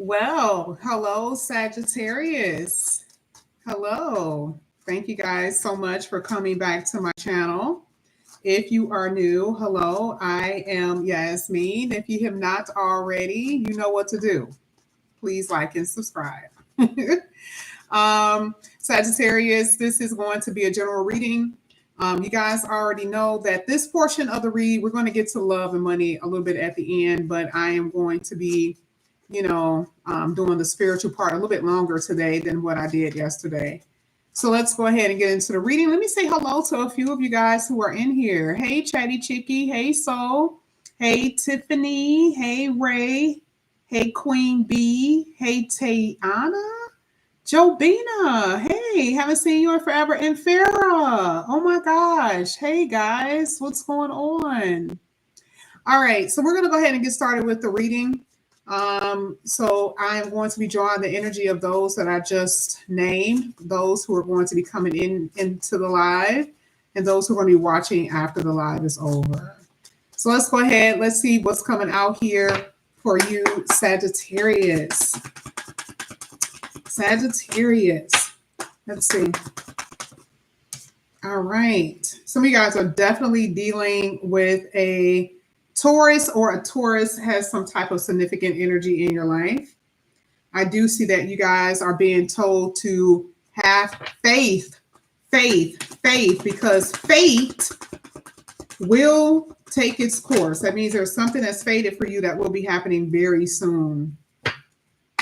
Well, hello, Sagittarius. Hello. Thank you guys so much for coming back to my channel. If you are new, hello, I am Yasmin. If you have not already, you know what to do. Please like and subscribe. Sagittarius, this is going to be a general reading. You guys already know that this portion of the read, we're going to get to love and money a little bit at the end, but I am going to be doing the spiritual part a little bit longer today than what I did yesterday. So let's go ahead and get into the reading. Let me say hello to a few of you guys who are in here. Hey, Chatty Chicky. Hey, Soul. Hey, Tiffany. Hey, Ray. Hey, Queen B. Hey, Tayana. Jobina. Hey, haven't seen you in forever. And Farah. Oh my gosh. Hey, guys. What's going on? All right. So we're going to go ahead and get started with the reading. So I'm going to be drawing the energy of those that I just named, those who are going to be coming into the live, and those who are going to be watching after the live is over. So let's go ahead. Let's see what's coming out here for you, Sagittarius. Sagittarius. Let's see. All right. Some of you guys are definitely dealing with a Taurus, or a Taurus has some type of significant energy in your life. I do see that you guys are being told to have faith, because fate will take its course. That means there's something that's fated for you that will be happening very soon.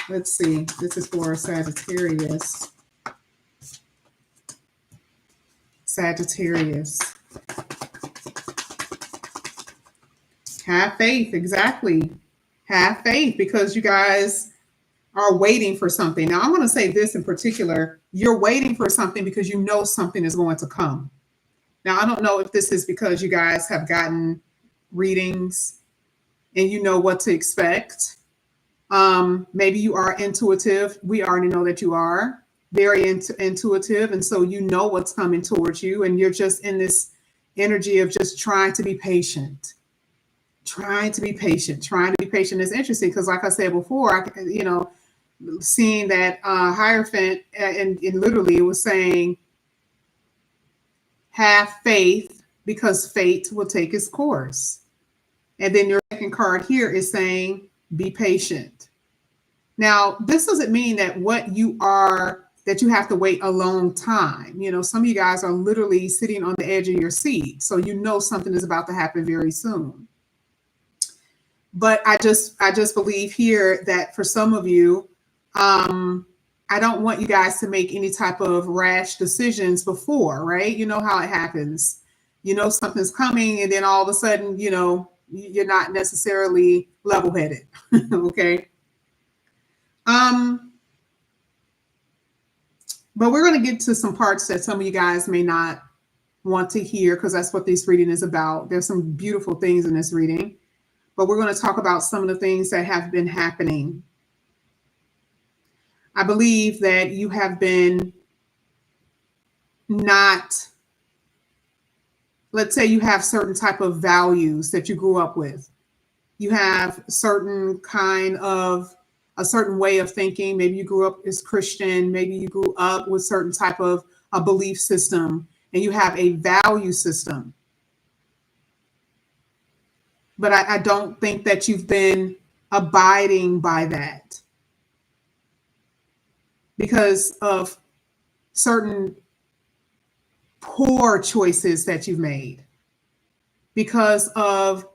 Let's see. This is for Sagittarius. Sagittarius. Have faith, exactly. Have faith because you guys are waiting for something. Now, I'm going to say this in particular. You're waiting for something because you know something is going to come. Now, I don't know if this is because you guys have gotten readings and you know what to expect. Maybe you are intuitive. We already know that you are very intuitive. And so you know what's coming towards you. And you're just in this energy of just trying to be patient. Trying to be patient is interesting because, like I said before, seeing that Hierophant, and literally it was saying, have faith because fate will take its course. And then your second card here is saying, be patient. Now, this doesn't mean that that you have to wait a long time. You know, some of you guys are literally sitting on the edge of your seat. So you know something is about to happen very soon. But I just believe here that for some of you, I don't want you guys to make any type of rash decisions before, right? You know how it happens. You know something's coming, and then all of a sudden, you know, you're not necessarily level-headed. Okay. But we're going to get to some parts that some of you guys may not want to hear because that's what this reading is about. There's some beautiful things in this reading. But we're going to talk about some of the things that have been happening. I believe that you have been let's say you have certain type of values that you grew up with. You have a certain way of thinking. Maybe you grew up as Christian. Maybe you grew up with certain type of a belief system, and you have a value system. But I don't think that you've been abiding by that because of certain poor choices that you've made, because of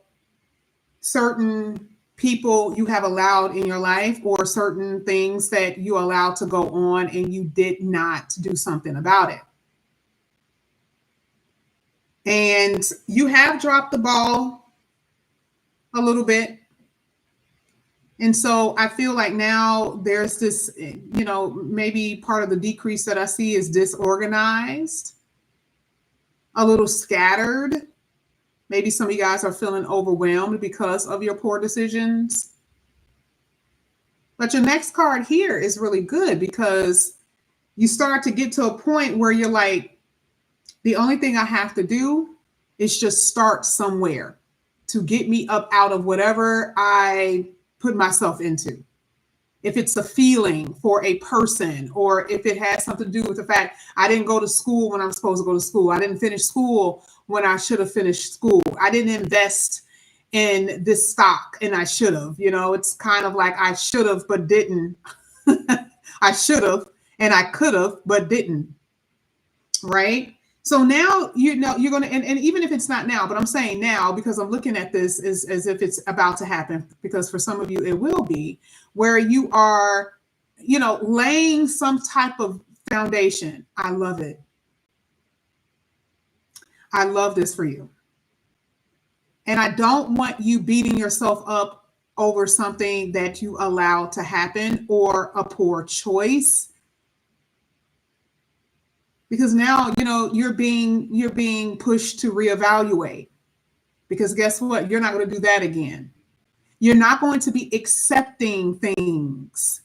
certain people you have allowed in your life, or certain things that you allowed to go on and you did not do something about it. And you have dropped the ball a little bit. And so I feel like now there's this, you know, maybe part of the decrease that I see is disorganized, a little scattered. Maybe some of you guys are feeling overwhelmed because of your poor decisions. But your next card here is really good because you start to get to a point where you're like, the only thing I have to do is just start somewhere to get me up out of whatever I put myself into. if it's a feeling for a person, or if it has something to do with the fact I didn't go to school when I'm supposed to go to school. I didn't finish school when I should have finished school. I didn't invest in this stock and I should have. It's kind of like I should have but didn't. I should have and I could have but didn't. Right? So now, you're going to, and even if it's not now, but I'm saying now because I'm looking at this as if it's about to happen, because for some of you it will be, where you are, laying some type of foundation. I love it. I love this for you. And I don't want you beating yourself up over something that you allowed to happen or a poor choice. Because now, you're being pushed to reevaluate. Because guess what? You're not going to do that again. You're not going to be accepting things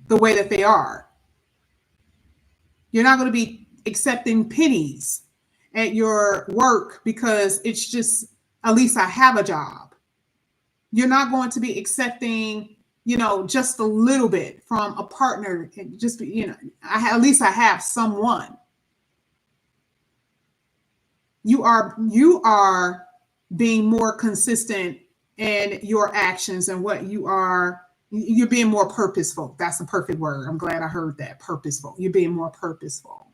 the way that they are. You're not going to be accepting pennies at your work because it's just, at least I have a job. You're not going to be accepting, just a little bit from a partner. Just, at least I have someone. You are being more consistent in your actions and what you're being more purposeful. That's a perfect word. I'm glad I heard that. Purposeful. You're being more purposeful.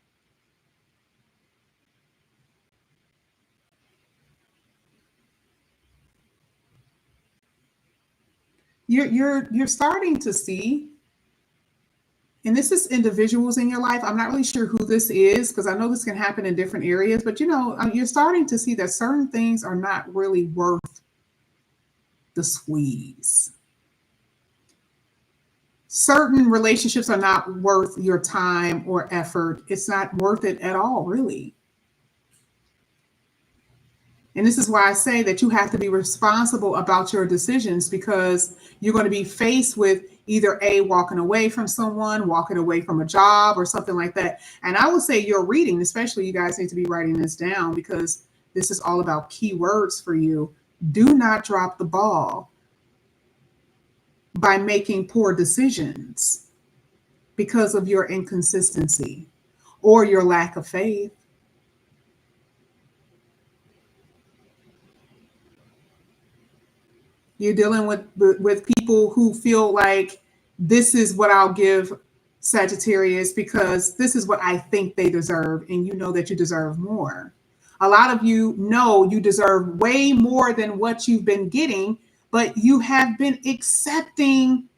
You're starting to see, and this is individuals in your life. I'm not really sure who this is because I know this can happen in different areas, but you're starting to see that certain things are not really worth the squeeze. Certain relationships are not worth your time or effort. It's not worth it at all, really. And this is why I say that you have to be responsible about your decisions, because you're going to be faced with either walking away from someone, walking away from a job or something like that. And I would say your reading, especially, you guys need to be writing this down because this is all about keywords for you. Do not drop the ball by making poor decisions because of your inconsistency or your lack of faith. You're dealing with people who feel like this is what I'll give Sagittarius because this is what I think they deserve. And you know that you deserve more. A lot of you know you deserve way more than what you've been getting, but you have been accepting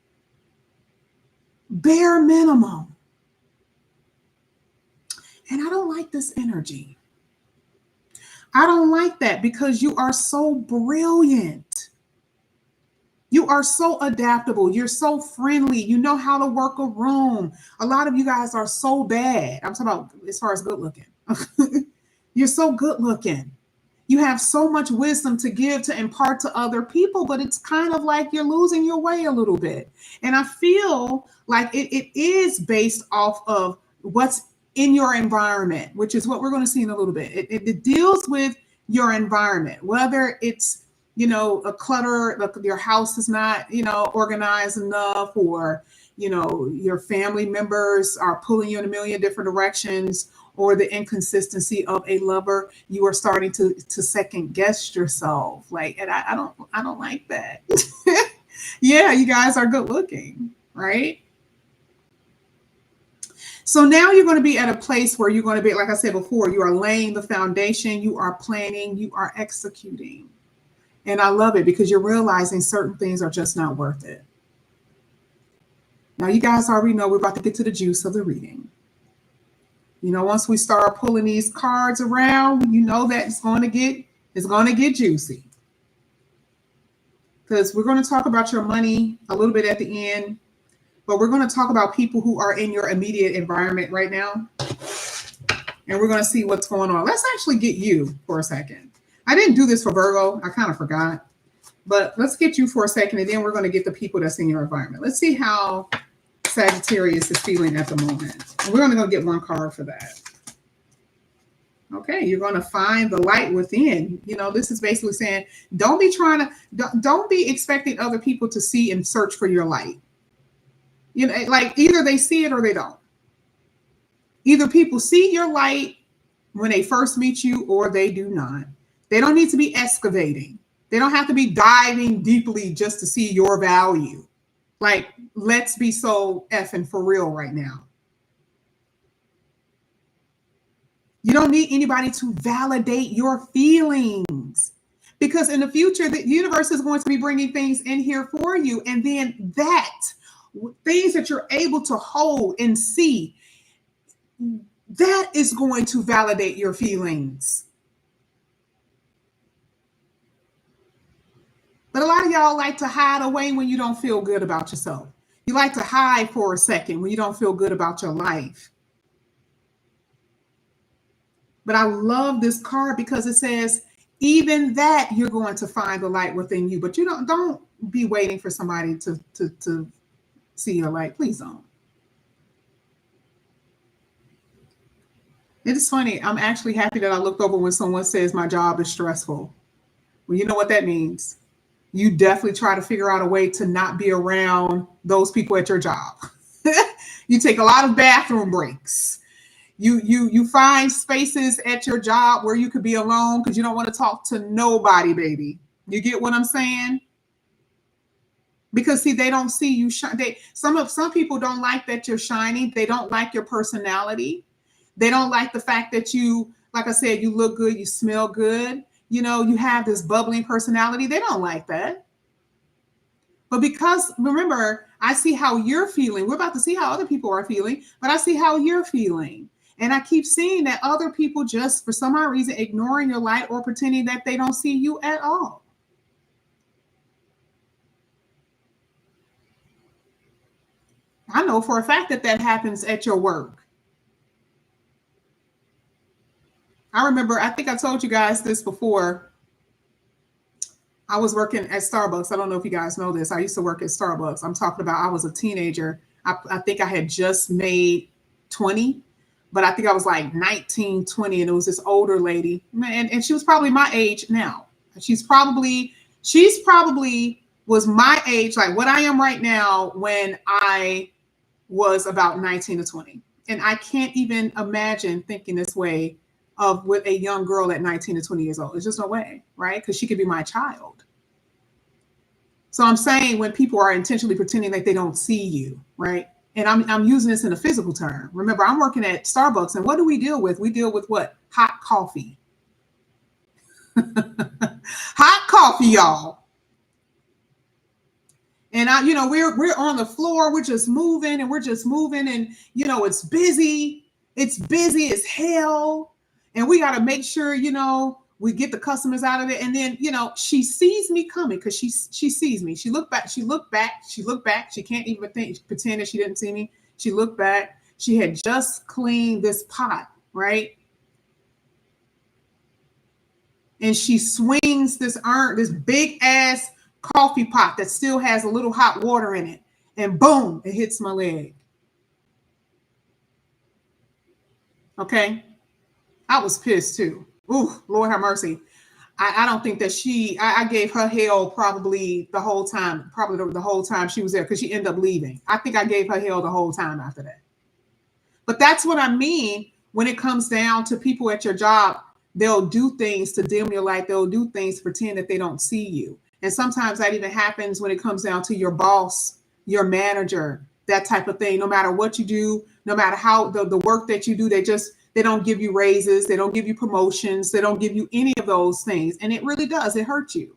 bare minimum. And I don't like this energy. I don't like that because you are so brilliant. You are so adaptable. You're so friendly. You know how to work a room. A lot of you guys are so bad. I'm talking about as far as good looking. You're so good looking. You have so much wisdom to give, to impart to other people, but it's kind of like you're losing your way a little bit. And I feel like it is based off of what's in your environment, which is what we're going to see in a little bit. It deals with your environment, whether it's, a clutter, like your house is not, organized enough, or, your family members are pulling you in a million different directions, or the inconsistency of a lover. You are starting to second guess yourself. And I don't like that. Yeah, you guys are good looking, right? So now you're going to be at a place where you're going to be, like I said before, you are laying the foundation, you are planning, you are executing. And I love it because you're realizing certain things are just not worth it. Now, you guys already know we're about to get to the juice of the reading. Once we start pulling these cards around, that it's going to get juicy. Because we're going to talk about your money a little bit at the end, but we're going to talk about people who are in your immediate environment right now. And we're going to see what's going on. Let's actually get you for a second. I didn't do this for Virgo. I kind of forgot. But let's get you for a second, and then we're going to get the people that's in your environment. Let's see how Sagittarius is feeling at the moment. And we're only going to get one card for that. Okay, you're going to find the light within. This is basically saying don't be trying to don't be expecting other people to see and search for your light. Like either they see it or they don't. Either people see your light when they first meet you or they do not. They don't need to be excavating. They don't have to be diving deeply just to see your value. Like, let's be so effing for real right now. You don't need anybody to validate your feelings, because in the future, the universe is going to be bringing things in here for you. And then things that you're able to hold and see, that is going to validate your feelings. But a lot of y'all like to hide away when you don't feel good about yourself. You like to hide for a second when you don't feel good about your life. But I love this card because it says, even that you're going to find the light within you. But you don't be waiting for somebody to see your light. Please don't. It is funny. I'm actually happy that I looked over when someone says my job is stressful. Well, you know what that means. You definitely try to figure out a way to not be around those people at your job. You take a lot of bathroom breaks. You find spaces at your job where you could be alone because you don't want to talk to nobody, baby. You get what I'm saying? Because see, they don't see you shine. Some people don't like that you're shining. They don't like your personality. They don't like the fact that you, like I said, you look good, you smell good. You have this bubbling personality. They don't like that. But because, remember, I see how you're feeling. We're about to see how other people are feeling, but I see how you're feeling. And I keep seeing that other people just, for some odd reason, ignoring your light or pretending that they don't see you at all. I know for a fact that happens at your work. I remember, I think I told you guys this before. I was working at Starbucks. I don't know if you guys know this. I used to work at Starbucks. I'm talking about I was a teenager. I think I had just made 20, but I think I was like 19, 20. And it was this older lady. And she was probably my age now. She's probably was my age, like what I am right now, when I was about 19 to 20. And I can't even imagine thinking this way with a young girl at 19 to 20 years old. There's just no way, right? Because she could be my child. So I'm saying when people are intentionally pretending like they don't see you, right? And I'm using this in a physical term. Remember, I'm working at Starbucks, and what do we deal with? We deal with what? Hot coffee. Hot coffee, y'all. And we're on the floor, we're just moving, and it's busy. It's busy as hell. And we got to make sure, we get the customers out of it. And then, she sees me coming because she sees me. She looked back. She can't even pretend that she didn't see me. She looked back. She had just cleaned this pot, right? And she swings this big ass coffee pot that still has a little hot water in it. And boom, it hits my leg. Okay. I was pissed too. Ooh, Lord have mercy. I don't think that I gave her hell probably the whole time, she was there, because she ended up leaving. I think I gave her hell the whole time after that. But that's what I mean when it comes down to people at your job. They'll do things to dim your light. They'll do things to pretend that they don't see you. And sometimes that even happens when it comes down to your boss, your manager, that type of thing. No matter what you do, no matter how the work that you do, they don't give you raises. They don't give you promotions. They don't give you any of those things. And it really does. It hurts you.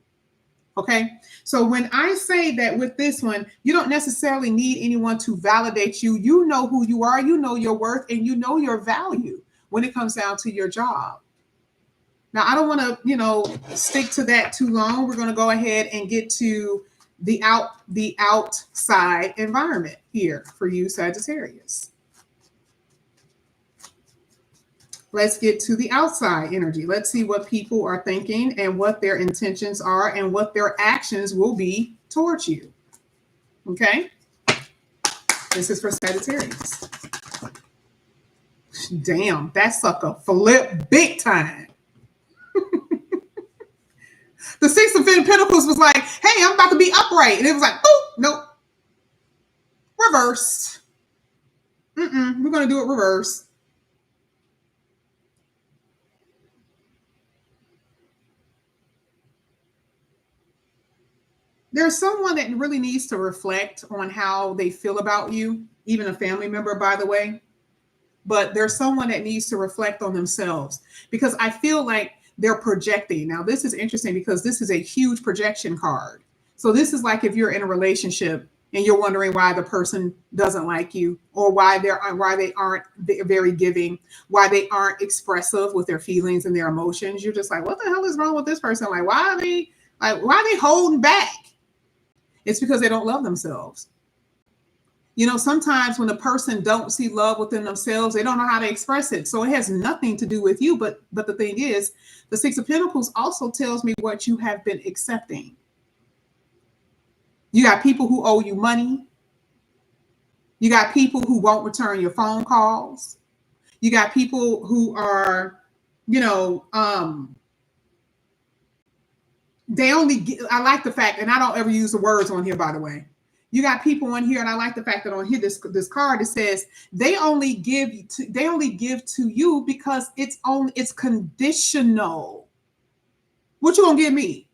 Okay. So when I say that with this one, you don't necessarily need anyone to validate you. You know who you are. You know your worth, and you know your value when it comes down to your job. Now, I don't want to, stick to that too long. We're going to go ahead and get to the outside environment here for you, Sagittarius. Let's get to the outside energy. Let's see what people are thinking and what their intentions are and what their actions will be towards you. Okay? This is for Sagittarius. Damn, that sucker flipped big time. The Six of Pentacles was like, hey, I'm about to be upright. And it was like, oh, nope. Reverse. We're going to do it reverse. There's someone that really needs to reflect on how they feel about you, even a family member, by the way. But there's someone that needs to reflect on themselves because I feel like they're projecting. Now, this is interesting because this is a huge projection card. So this is like if you're in a relationship and you're wondering why the person doesn't like you or why they aren't very giving, why they aren't expressive with their feelings and their emotions. You're just like, what the hell is wrong with this person? Like, why are they holding back? It's because they don't love themselves. You know, sometimes when a person don't see love within themselves, they don't know how to express it. So it has nothing to do with you. But the thing is, the Six of Pentacles also tells me what you have been accepting. You got people who owe you money. You got people who won't return your phone calls. You got people who are, I like the fact, and I don't ever use the words on here, by the way. You got people on here, and I like the fact that on here, this card, it says they only give to you because it's conditional. What you gonna give me?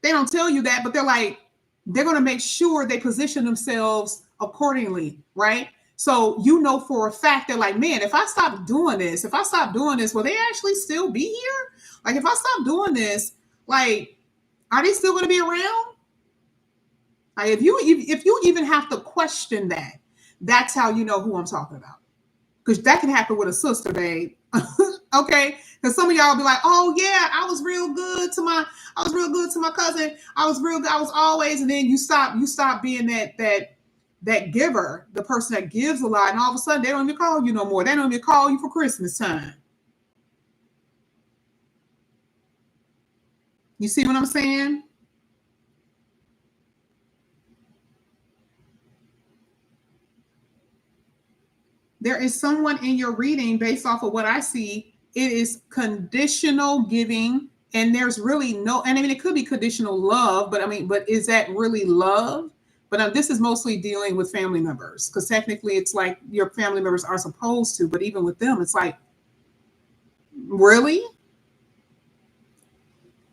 They don't tell you that, but they're gonna make sure they position themselves accordingly, right? So you know for a fact they're like, man, if I stop doing this, will they actually still be here? Like if I stop doing this, like, are they still gonna be around? Like if you even have to question that, that's how you know who I'm talking about. Because that can happen with a sister, babe. Okay? Because some of y'all be like, oh yeah, I was real good to my cousin. I was always, and then you stop being that giver, the person that gives a lot, and all of a sudden they don't even call you no more. They don't even call you for Christmas time. You see what I'm saying? There is someone in your reading, based off of what I see, it is conditional giving, and there's really and I mean, it could be conditional love, but is that really love? But this is mostly dealing with family members, because technically it's like your family members are supposed to, but even with them, it's like, really?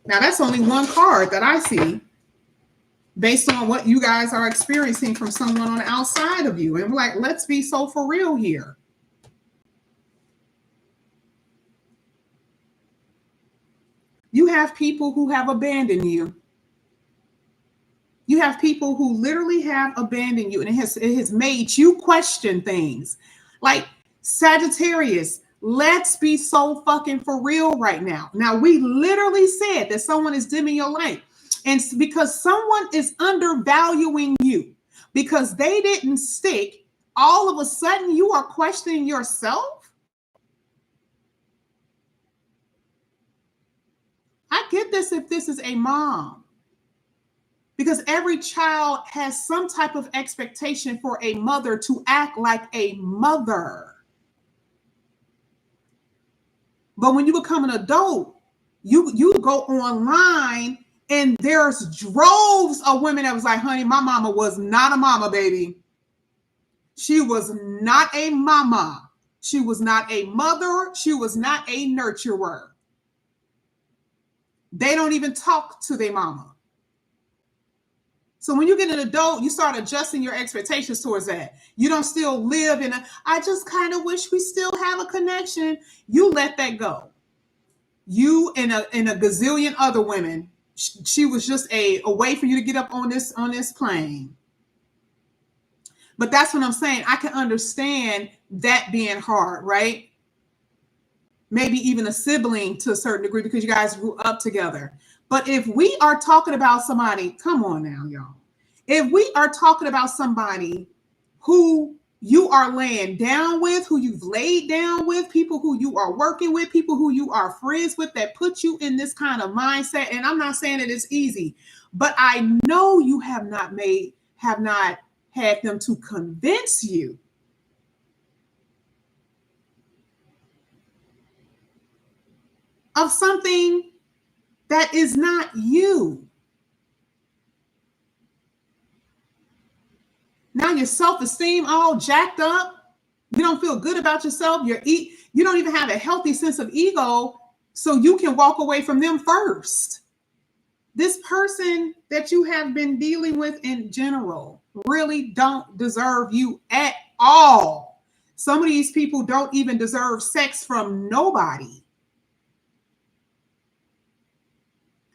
Now, that's only one card that I see based on what you guys are experiencing from someone on the outside of you. And we're like, let's be so for real here. You have people who have abandoned you. You have people who literally have abandoned you, and it has made you question things. Like Sagittarius, let's be so fucking for real right now. Now, we literally said that someone is dimming your light. And because someone is undervaluing you, because they didn't stick, all of a sudden you are questioning yourself. I get this if this is a mom, because every child has some type of expectation for a mother to act like a mother. But when you become an adult, you go online and there's droves of women that was like, honey, my mama was not a mama, baby. She was not a mama. She was not a mother. She was not a nurturer. They don't even talk to their mama. So when you get an adult, you start adjusting your expectations towards that. You don't still live in I just kind of wish we still have a connection. You let that go. You and a gazillion other women, she was just a way for you to get up on this plane. But that's what I'm saying. I can understand that being hard, right? Maybe even a sibling to a certain degree because you guys grew up together. But if we are talking about somebody, come on now, y'all. If we are talking about somebody who you are laying down with, who you've laid down with, people who you are working with, people who you are friends with, that put you in this kind of mindset. And I'm not saying that it's easy, but I know you have not had them to convince you of something that is not you. Now your self-esteem all jacked up. You don't feel good about yourself. You don't even have a healthy sense of ego, so you can walk away from them first. This person that you have been dealing with in general really don't deserve you at all. Some of these people don't even deserve sex from nobody.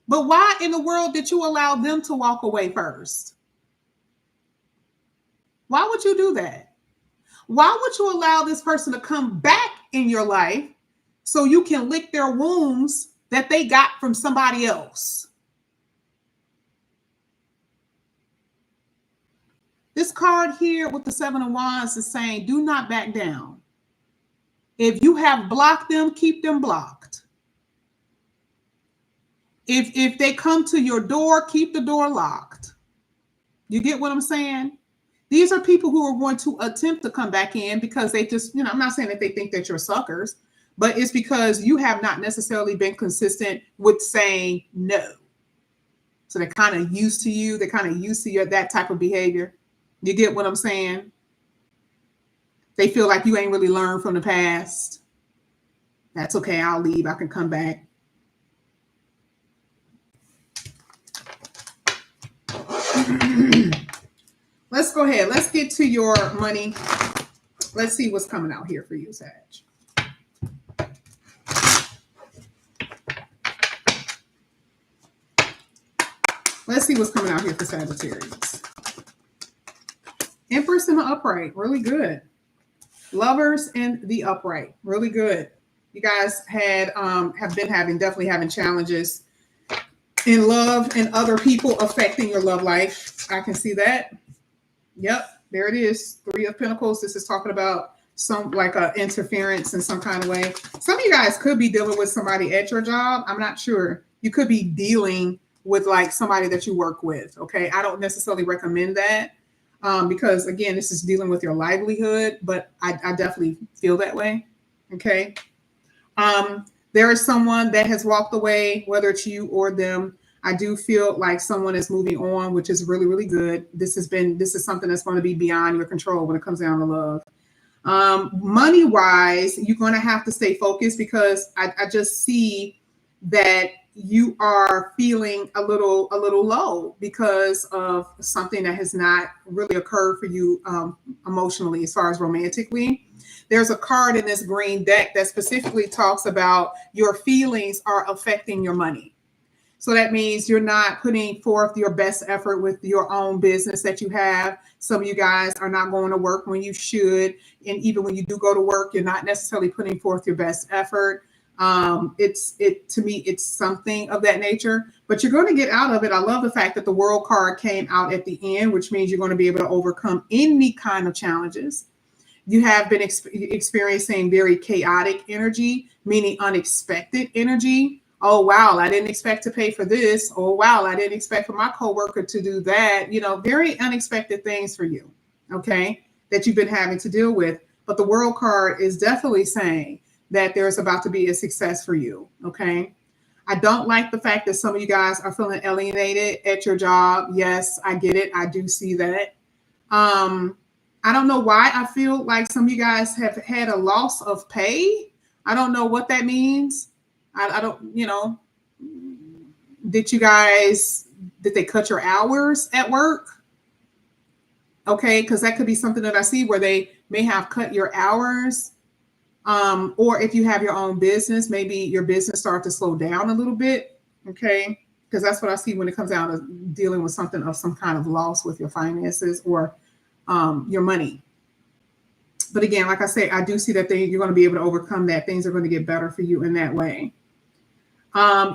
But why in the world did you allow them to walk away first? Why would you do that? Why would you allow this person to come back in your life so you can lick their wounds that they got from somebody else? This card here with the 7 of Wands is saying, do not back down. If you have blocked them, keep them blocked. If they come to your door, keep the door locked. You get what I'm saying? These are people who are going to attempt to come back in because they just, I'm not saying that they think that you're suckers, but it's because you have not necessarily been consistent with saying no. So they're kind of used to you. They're kind of used to that type of behavior. You get what I'm saying? They feel like you ain't really learned from the past. That's okay. I'll leave. I can come back. Let's go ahead. Let's get to your money. Let's see what's coming out here for you, Sag. Let's see what's coming out here for Sagittarius. Empress in the upright, really good. Lovers in the upright, really good. You guys have been definitely having challenges in love and other people affecting your love life. I can see that. Yep, there it is. 3 of Pentacles. This is talking about some like a interference in some kind of way. Some of you guys could be dealing with somebody at your job. I'm not sure. You could be dealing with like somebody that you work with. Okay, I don't necessarily recommend that because again, this is dealing with your livelihood. But I definitely feel that way. Okay. There is someone that has walked away, whether it's you or them. I do feel like someone is moving on, which is really, really good. This is something that's going to be beyond your control when it comes down to love. Money wise, you're going to have to stay focused because I just see that you are feeling a little low because of something that has not really occurred for you emotionally as far as romantically. There's a card in this green deck that specifically talks about your feelings are affecting your money. So that means you're not putting forth your best effort with your own business that you have. Some of you guys are not going to work when you should. And even when you do go to work, you're not necessarily putting forth your best effort. To me, it's something of that nature, but you're going to get out of it. I love the fact that the World card came out at the end, which means you're going to be able to overcome any kind of challenges. You have been experiencing very chaotic energy, meaning unexpected energy. Oh, wow, I didn't expect to pay for this. Oh, wow, I didn't expect for my coworker to do that. Very unexpected things for you, okay, that you've been having to deal with. But the World card is definitely saying that there's about to be a success for you, okay? I don't like the fact that some of you guys are feeling alienated at your job. Yes, I get it. I do see that. I don't know why I feel like some of you guys have had a loss of pay. I don't know what that means. I don't, did they cut your hours at work? Okay, because that could be something that I see where they may have cut your hours. Or if you have your own business, maybe your business start to slow down a little bit. Okay, because that's what I see when it comes down to dealing with something of some kind of loss with your finances or your money. But again, like I say, I do see that you're going to be able to overcome that. Things are going to get better for you in that way.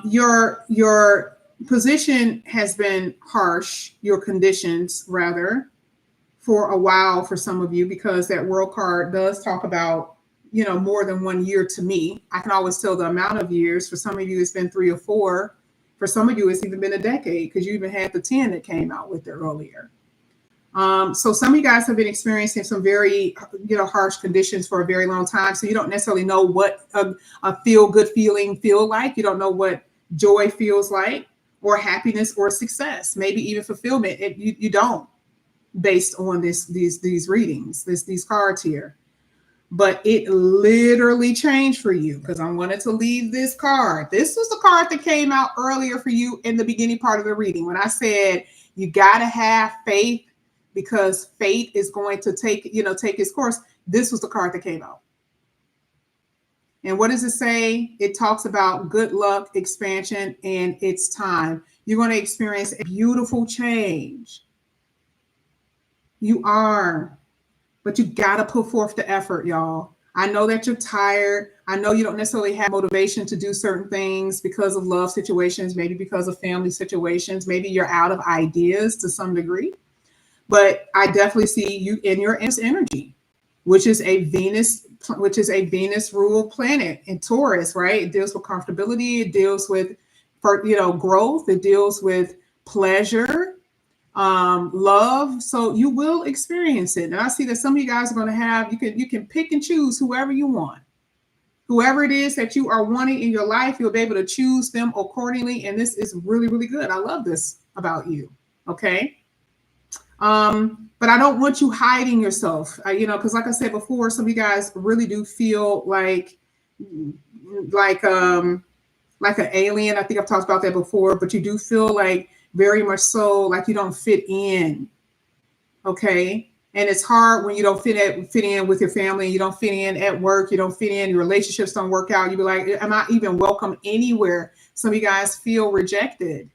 Your position has been harsh, your conditions rather, for a while for some of you, because that World card does talk about, more than 1 year to me. I can always tell the amount of years. For some of you, it's been 3 or 4. For some of you, it's even been a decade because you even had the 10 that came out with it earlier. So some of you guys have been experiencing some very, harsh conditions for a very long time. So you don't necessarily know what a feel good feeling feel like. You don't know what joy feels like, or happiness, or success, maybe even fulfillment. You don't, based on these readings, these cards here. But it literally changed for you, because I wanted to leave this card. This was the card that came out earlier for you in the beginning part of the reading, when I said you got to have faith, because fate is going to take its course. This was the card that came out. And what does it say? It talks about good luck, expansion, and it's time. You're going to experience a beautiful change. You are. But you got to put forth the effort, y'all. I know that you're tired. I know you don't necessarily have motivation to do certain things because of love situations, maybe because of family situations. Maybe you're out of ideas to some degree. But I definitely see you in your energy, which is a Venus ruled planet in Taurus, right? It deals with comfortability. It deals with, growth. It deals with pleasure, love. So you will experience it. And I see that some of you guys are going to have, you can pick and choose whoever you want. Whoever it is that you are wanting in your life, you'll be able to choose them accordingly. And this is really, really good. I love this about you. Okay. But I don't want you hiding yourself, because like I said before, some of you guys really do feel like an alien. I think I've talked about that before, but you do feel like very much so like you don't fit in. Okay. And it's hard when you don't fit in with your family. You don't fit in at work. You don't fit in. Your relationships don't work out. You be like, am I even welcome anywhere? Some of you guys feel rejected.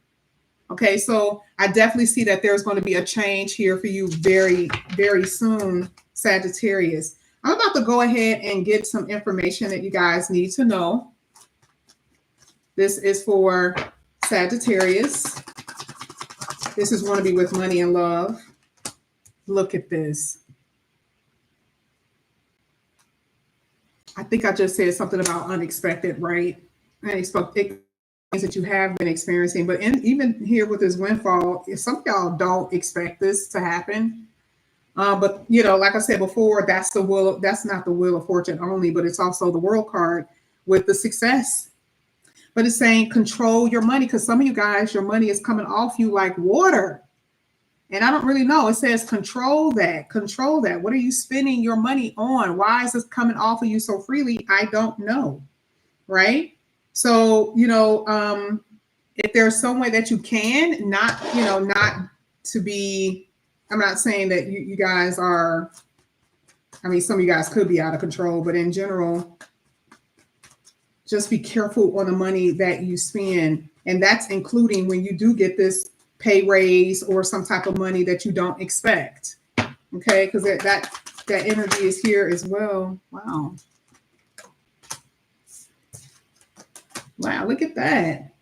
Okay, so I definitely see that there's going to be a change here for you very, very soon, Sagittarius. I'm about to go ahead and get some information that you guys need to know. This is for Sagittarius. This is going to be with money and love. Look at this. I think I just said something about unexpected, right? Unexpected that you have been experiencing, but even here with this windfall, some of y'all don't expect this to happen. But like I said before, that's not the wheel of fortune only, but it's also the world card with the success. But it's saying control your money, because some of you guys, your money is coming off you like water. And I don't really know. It says control that. Control that. What are you spending your money on? Why is this coming off of you so freely? I don't know. Right? So, if there's some way that you can, not to be, I'm not saying that you guys are, some of you guys could be out of control, but in general, just be careful on the money that you spend. And that's including when you do get this pay raise or some type of money that you don't expect. Okay, because that energy is here as well. Wow. Wow, look at that.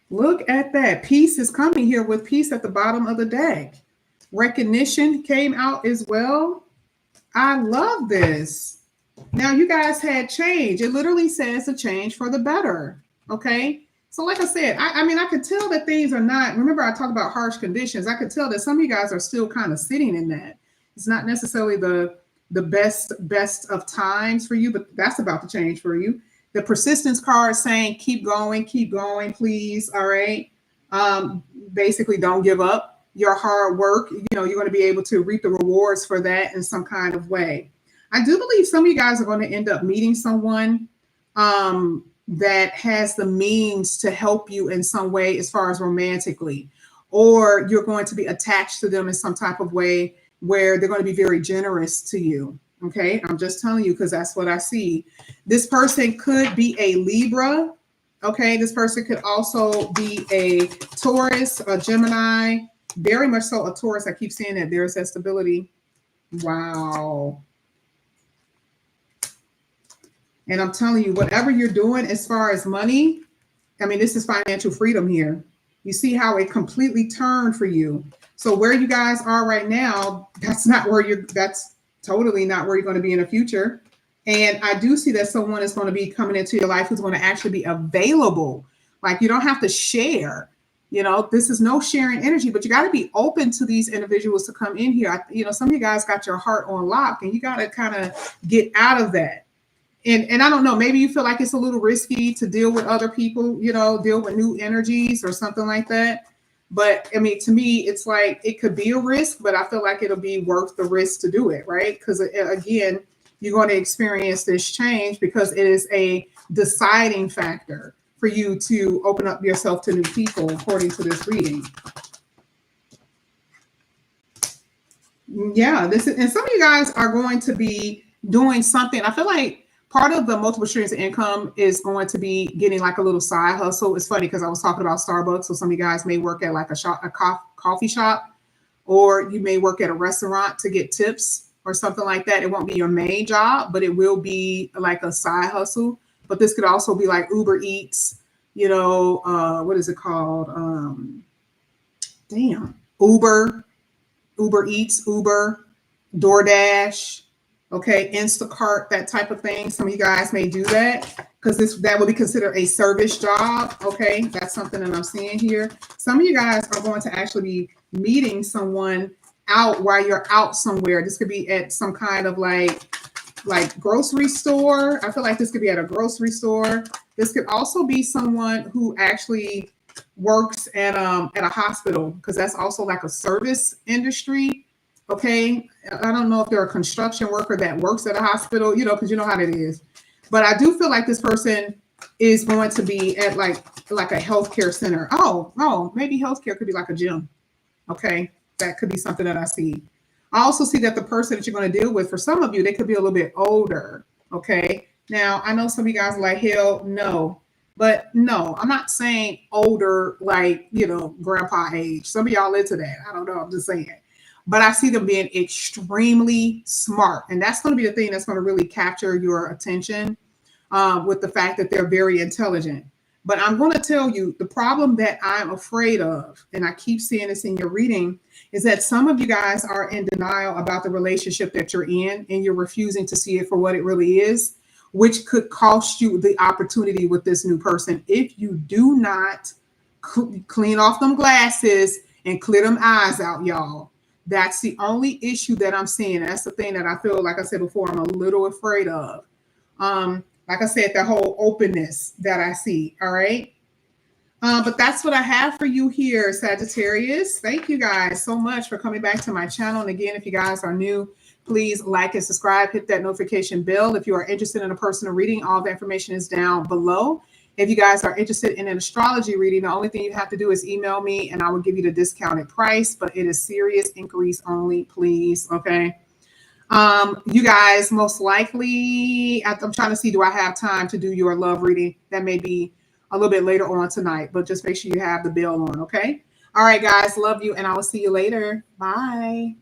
Look at that. Peace is coming here with peace at the bottom of the deck. Recognition came out as well. I love this. Now you guys had change. It literally says a change for the better. Okay. So like I said, I could tell that things are not, remember I talked about harsh conditions. I could tell that some of you guys are still kind of sitting in that. It's not necessarily the best of times for you, but that's about to change for you. The persistence card saying keep going, please. All right. Basically don't give up your hard work. You're going to be able to reap the rewards for that in some kind of way. I do believe some of you guys are going to end up meeting someone that has the means to help you in some way as far as romantically, or you're going to be attached to them in some type of way where they're going to be very generous to you. Okay. I'm just telling you, because that's what I see. This person could be a Libra. Okay. This person could also be a Taurus, a Gemini, very much so a Taurus. I keep saying that there's that stability. Wow. And I'm telling you, whatever you're doing as far as money, this is financial freedom here. You see how it completely turned for you. So where you guys are right now, that's totally not where you're going to be in the future. And I do see that someone is going to be coming into your life who's going to actually be available. Like you don't have to share. You know, this is no sharing energy, but you got to be open to these individuals to come in here. You know, some of you guys got your heart on lock, and you got to kind of get out of that. And I don't know, maybe you feel like it's a little risky to deal with other people, you know, deal with new energies or something like that. But I mean, to me, it's like it could be a risk, but I feel like it'll be worth the risk to do it, right? Because again, you're going to experience this change because it is a deciding factor for you to open up yourself to new people, according to this reading. Yeah, this is, and some of you guys are going to be doing something. I feel like part of the multiple streams of income is going to be getting like a little side hustle. It's funny because I was talking about Starbucks, so some of you guys may work at like a shop, a coffee shop, or you may work at a restaurant to get tips or something like that. It won't be your main job, but it will be like a side hustle. But this could also be like Uber Eats, you know, what is it called? Uber, Uber Eats, Uber, DoorDash, okay, Instacart, that type of thing. Some of you guys may do that because that would be considered a service job. Okay, that's something that I'm seeing here. Some of you guys are going to actually be meeting someone out while you're out somewhere. This could be at some kind of like grocery store. I feel like this could be at a grocery store. This could also be someone who actually works at a hospital, because that's also like a service industry. Okay, I don't know if they're a construction worker that works at a hospital, you know, because you know how it is. But I do feel like this person is going to be at like a healthcare center. Oh, maybe healthcare could be like a gym. Okay, that could be something that I see. I also see that the person that you're going to deal with, for some of you, they could be a little bit older. Okay, now I know some of you guys are like, hell no. But no, I'm not saying older, like, you know, grandpa age. Some of y'all into that. I don't know. I'm just saying. But I see them being extremely smart. And that's going to be the thing that's going to really capture your attention, with the fact that they're very intelligent. But I'm going to tell you the problem that I'm afraid of, and I keep seeing this in your reading, is that some of you guys are in denial about the relationship that you're in, and you're refusing to see it for what it really is, which could cost you the opportunity with this new person if you do not clean off them glasses and clear them eyes out, y'all. That's the only issue that I'm seeing. That's the thing that I feel, like I said before, I'm a little afraid of. Like I said, the whole openness that I see. All right. But that's what I have for you here, Sagittarius. Thank you guys so much for coming back to my channel. And again, if you guys are new, please like and subscribe, hit that notification bell. If you are interested in a personal reading, all the information is down below. If you guys are interested in an astrology reading, the only thing you have to do is email me and I will give you the discounted price, but it is serious inquiries only, please. Okay. You guys, most likely, I'm trying to see, do I have time to do your love reading? That may be a little bit later on tonight, but just make sure you have the bell on. Okay. All right, guys. Love you. And I will see you later. Bye.